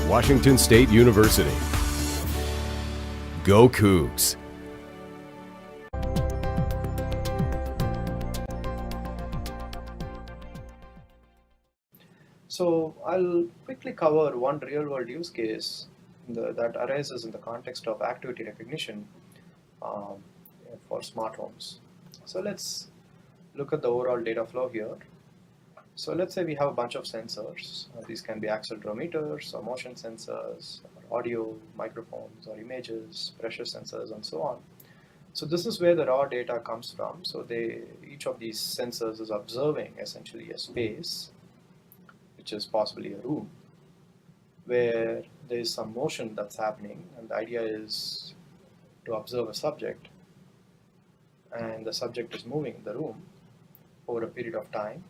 Washington State University. Go Cougs! So I'll quickly cover one real-world use case that arises in the context of activity recognition um, for smart homes. So let's look at the overall data flow here. So let's say we have a bunch of sensors. These can be accelerometers or motion sensors, or audio, microphones, or images, pressure sensors, and so on. So this is where the raw data comes from. So each of these sensors is observing essentially a space, which is possibly a room, where there is some motion that's happening, and the idea is to observe a subject, and the subject is moving in the room over a period of time.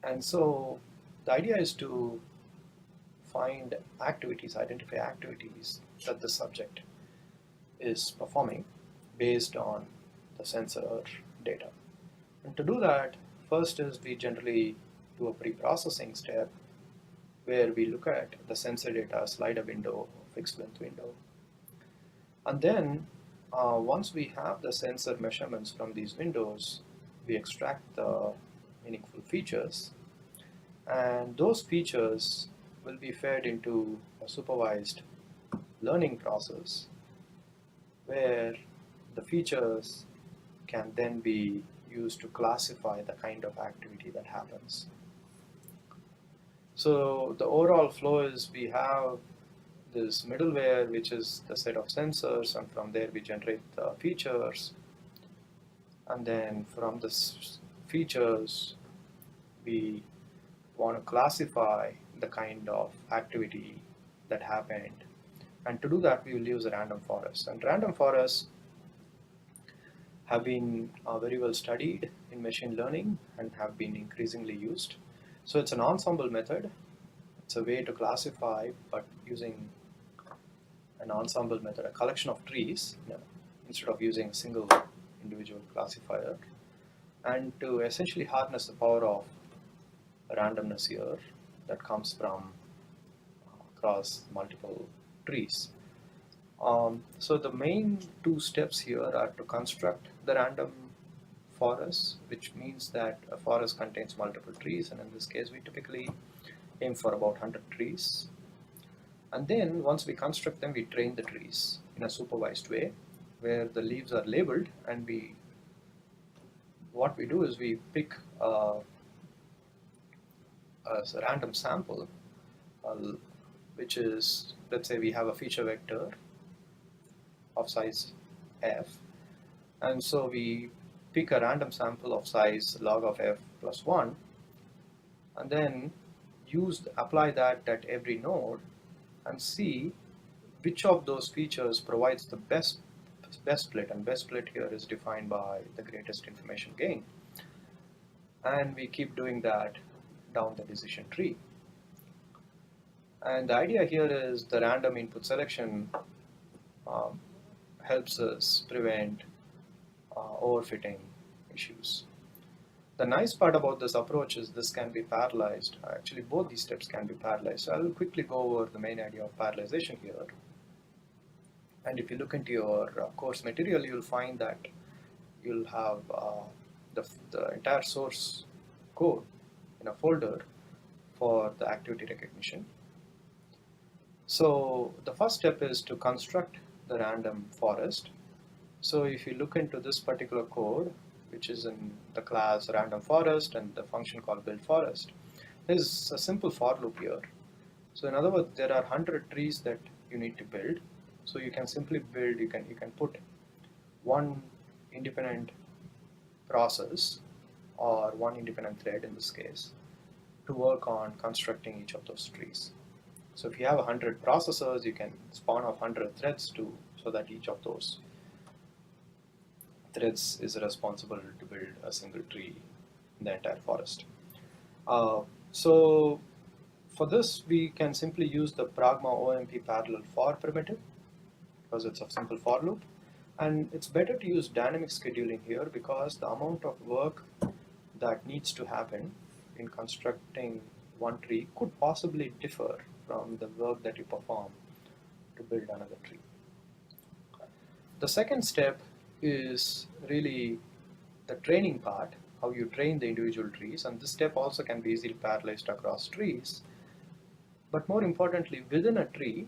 And so the idea is to find activities, identify activities that the subject is performing based on the sensor data. And to do that, first is we generally do a pre-processing step where we look at the sensor data, slider window, fixed length window. And then once we have the sensor measurements from these windows, we extract the meaningful features, and those features will be fed into a supervised learning process where the features can then be used to classify the kind of activity that happens. So the overall flow is we have this middleware, which is the set of sensors, and from there we generate the features, and then from the features we want to classify the kind of activity that happened, and to do that we will use a random forest. And random forests have been very well studied in machine learning and have been increasingly used. So it's an ensemble method. It's a way to classify, but using an ensemble method, a collection of trees, instead of using a single individual classifier, and to essentially harness the power of randomness here that comes from across multiple trees. So the main two steps here are to construct the random forest, which means that a forest contains multiple trees, and in this case we typically aim for about 100 trees. And then once we construct them, we train the trees in a supervised way where the leaves are labeled, and what we do is we pick a random sample, which is, let's say we have a feature vector of size f, and so we pick a random sample of size log of f plus 1, and then apply that at every node and see which of those features provides the best split, and best split here is defined by the greatest information gain. And we keep doing that down the decision tree. And the idea here is the random input selection helps us prevent overfitting issues. The nice part about this approach is this can be parallelized. Actually, both these steps can be parallelized. So I'll quickly go over the main idea of parallelization here. And if you look into your course material, you'll find that you'll have the entire source code in a folder for the activity recognition. So the first step is to construct the random forest. So if you look into this particular code, which is in the class random forest and the function called build forest, there's a simple for loop here. So in other words, there are 100 trees that you need to build. So you can simply build, you can put one independent process or one independent thread in this case to work on constructing each of those trees. So if you have 100 processors, you can spawn off 100 threads so that each of those threads is responsible to build a single tree in the entire forest. So for this, we can simply use the pragma OMP parallel for primitive because it's a simple for loop. And it's better to use dynamic scheduling here because the amount of work that needs to happen in constructing one tree could possibly differ from the work that you perform to build another tree. The second step is really the training part, how you train the individual trees, and this step also can be easily parallelized across trees. But more importantly, within a tree,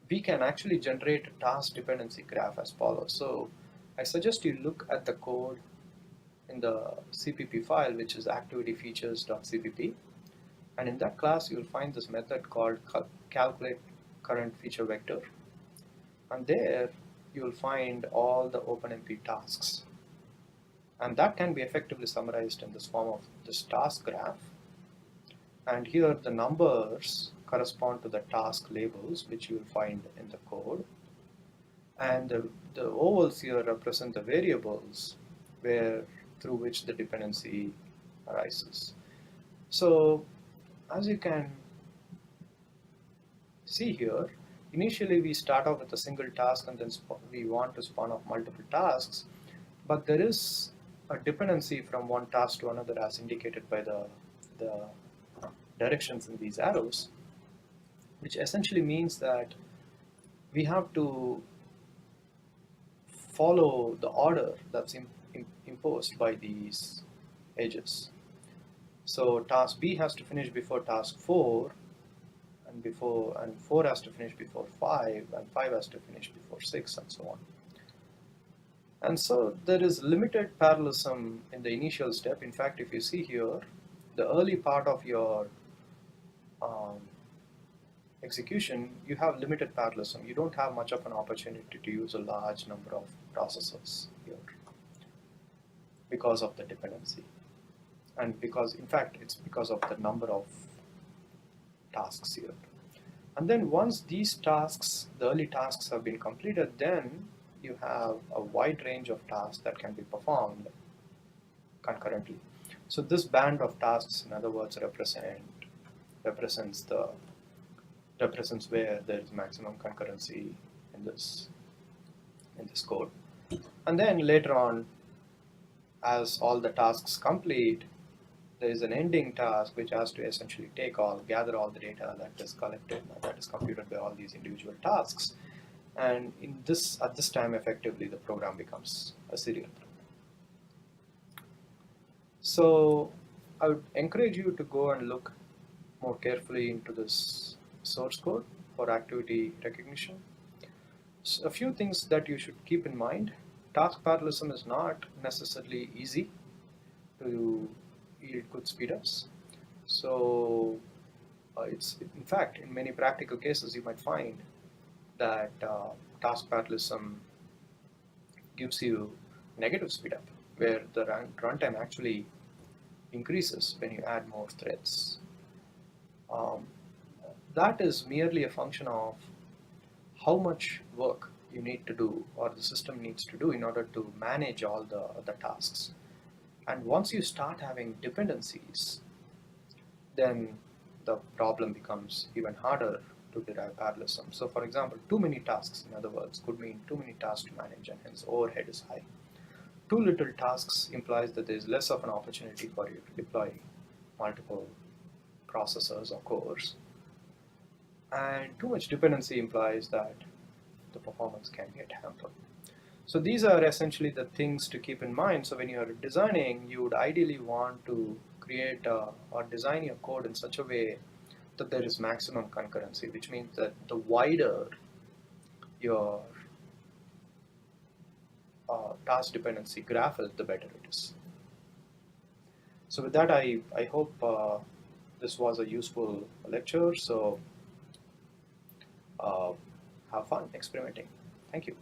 we can actually generate a task dependency graph as follows. So I suggest you look at the code in the CPP file, which is activityfeatures.cpp. And in that class, you'll find this method called calculate current feature vector. And there you'll find all the OpenMP tasks. And that can be effectively summarized in this form of this task graph. And here the numbers correspond to the task labels, which you will find in the code. And the ovals here represent the variables through which the dependency arises. So as you can see here, initially we start off with a single task and then we want to spawn off multiple tasks, but there is a dependency from one task to another as indicated by the directions in these arrows, which essentially means that we have to follow the order that's imposed by these edges. So task B has to finish before task 4, and 4 has to finish before 5, and 5 has to finish before 6, and so on. And so there is limited parallelism in the initial step. In fact, if you see here, the early part of your execution, you have limited parallelism. You don't have much of an opportunity to use a large number of processors here because of the dependency. And because, in fact, it's because of the number of tasks here. And then once these tasks, the early tasks have been completed, then you have a wide range of tasks that can be performed concurrently. So this band of tasks, in other words, represents where there is maximum concurrency in this code. And then later on, as all the tasks complete, there is an ending task which has to essentially gather all the data that is collected, that is computed by all these individual tasks. And at this time, effectively, the program becomes a serial program. So I would encourage you to go and look more carefully into this source code for activity recognition. So a few things that you should keep in mind. Task parallelism is not necessarily easy to yield good speedups. So in fact, in many practical cases, you might find that task parallelism gives you negative speedup, where the runtime actually increases when you add more threads. That is merely a function of how much work you need to do, or the system needs to do, in order to manage all the tasks. And once you start having dependencies, then the problem becomes even harder to derive parallelism. So for example, too many tasks, in other words, could mean too many tasks to manage, and hence overhead is high. Too little tasks implies that there is less of an opportunity for you to deploy multiple processors or cores. And too much dependency implies that the performance can get hampered. So these are essentially the things to keep in mind. So when you are designing, you would ideally want to create or design your code in such a way that there is maximum concurrency, which means that the wider your task dependency graph is, the better it is. So with that, I hope this was a useful lecture. So have fun experimenting. Thank you.